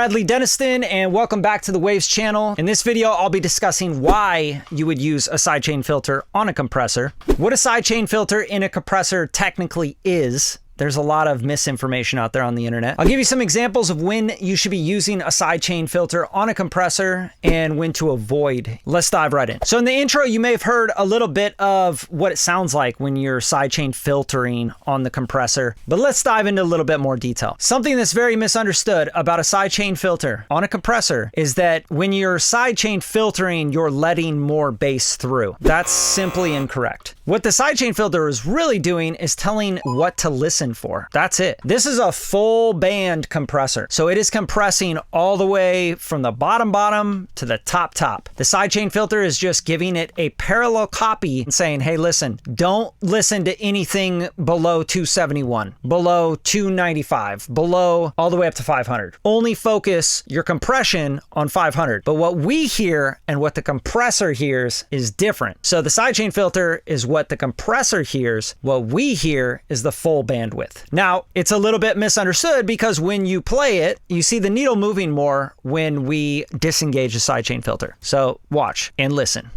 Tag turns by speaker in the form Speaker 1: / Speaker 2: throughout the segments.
Speaker 1: Bradley Denniston, and welcome back to the Waves channel. In this video, I'll be discussing why you would use a sidechain filter on a compressor, what a sidechain filter in a compressor technically is. There's a lot of misinformation out there on the internet. I'll give you some examples of when you should be using a sidechain filter on a compressor and when to avoid. Let's dive right in. So in the intro, you may have heard a little bit of what it sounds like when you're sidechain filtering on the compressor, but let's dive into a little bit more detail. Something that's very misunderstood about a sidechain filter on a compressor is that when you're sidechain filtering, you're letting more bass through. That's simply incorrect. What the sidechain filter is really doing is telling what to listen for. That's it. This is a full band compressor. So it is compressing all the way from the bottom to the top. The sidechain filter is just giving it a parallel copy and saying, hey, listen, don't listen to anything below 271, below 295, below all the way up to 500. Only focus your compression on 500. But what we hear and what the compressor hears is different. So the sidechain filter is what the compressor hears. What we hear is the full bandwidth. Now, it's a little bit misunderstood because when you play it, you see the needle moving more when we disengage the sidechain filter. So watch and listen.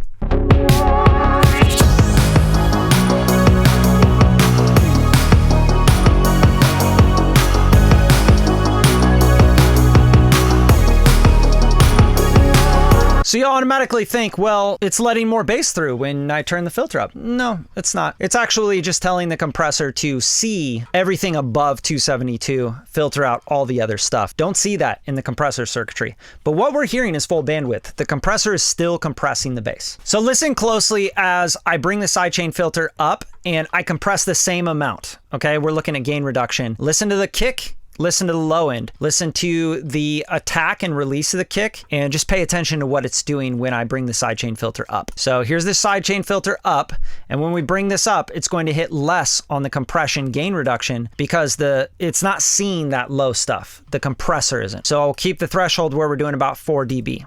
Speaker 1: So you automatically think, well, it's letting more bass through when I turn the filter up. No, it's not. It's actually just telling the compressor to see everything above 272, filter out all the other stuff. Don't see that in the compressor circuitry. But what we're hearing is full bandwidth. The compressor is still compressing the bass. So listen closely as I bring the sidechain filter up and I compress the same amount. Okay, we're looking at gain reduction. Listen to the kick. Listen to the low end, listen to the attack and release of the kick, and just pay attention to what it's doing when I bring the sidechain filter up. So here's the sidechain filter up, and when we bring this up, it's going to hit less on the compression gain reduction because it's not seeing that low stuff. The compressor isn't. So I'll keep the threshold where we're doing about 4 dB.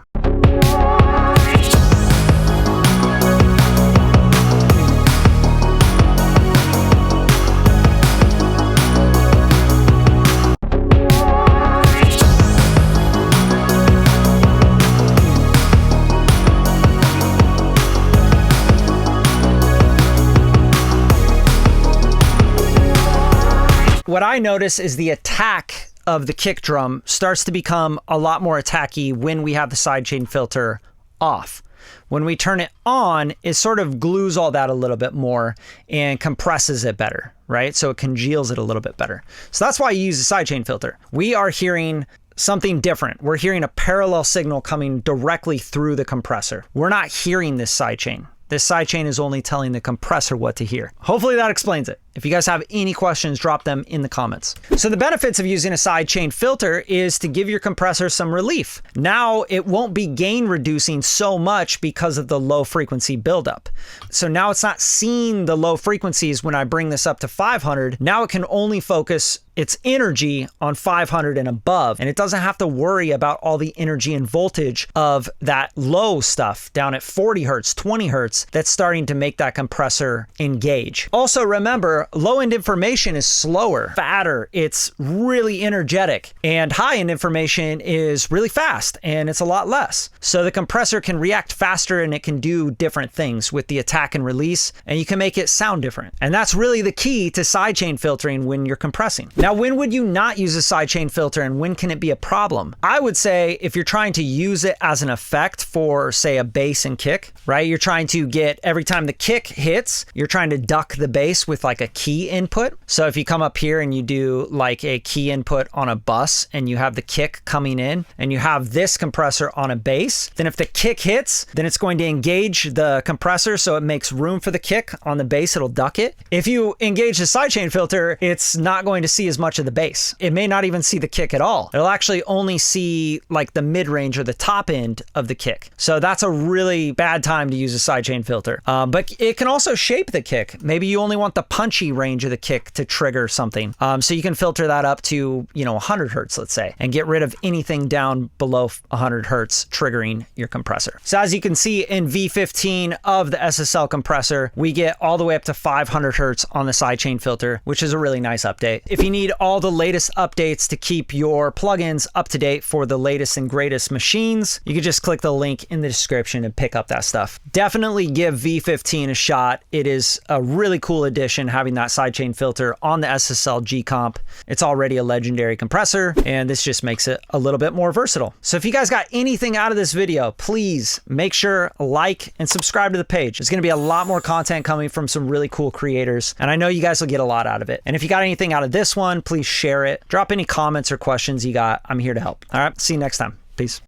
Speaker 1: What I notice is the attack of the kick drum starts to become a lot more attacky when we have the sidechain filter off. When we turn it on, it sort of glues all that a little bit more and compresses it better, right? So it congeals it a little bit better. So that's why you use a sidechain filter. We are hearing something different. We're hearing a parallel signal coming directly through the compressor. We're not hearing this sidechain. This sidechain is only telling the compressor what to hear. Hopefully that explains it. If you guys have any questions, drop them in the comments. So the benefits of using a sidechain filter is to give your compressor some relief. Now it won't be gain reducing so much because of the low frequency buildup. So now it's not seeing the low frequencies when I bring this up to 500. Now it can only focus its energy on 500 and above, and it doesn't have to worry about all the energy and voltage of that low stuff down at 40 hertz, 20 hertz, that's starting to make that compressor engage. Also remember, low end information is slower, fatter, it's really energetic, and high end information is really fast and it's a lot less. So the compressor can react faster and it can do different things with the attack and release, and you can make it sound different. And that's really the key to sidechain filtering when you're compressing. Now, when would you not use a sidechain filter and when can it be a problem? I would say if you're trying to use it as an effect for, say, a bass and kick, right? You're trying to get, every time the kick hits, you're trying to duck the bass with like a key input. So if you come up here and you do like a key input on a bus and you have the kick coming in and you have this compressor on a bass, then if the kick hits, then it's going to engage the compressor so it makes room for the kick on the bass, it'll duck it. If you engage the sidechain filter, it's not going to see as much of the bass. It may not even see the kick at all. It'll actually only see like the mid-range or the top end of the kick. So that's a really bad time to use a sidechain filter. But it can also shape the kick. Maybe you only want the punchy range of the kick to trigger something. So you can filter that up to, 100 hertz, let's say, and get rid of anything down below 100 hertz triggering your compressor. So as you can see in V15 of the SSL compressor, we get all the way up to 500 hertz on the sidechain filter, which is a really nice update. If you need need all the latest updates to keep your plugins up to date for the latest and greatest machines, you can just click the link in the description and pick up that stuff. Definitely give V15 a shot. It is a really cool addition having that sidechain filter on the SSL G comp. It's already a legendary compressor, and this just makes it a little bit more versatile. So if you guys got anything out of this video, please make sure like and subscribe to the page. There's going to be a lot more content coming from some really cool creators, and I know you guys will get a lot out of it. And if you got anything out of this one, please share it. Drop any comments or questions you got. I'm here to help. All right, see you next time. Peace.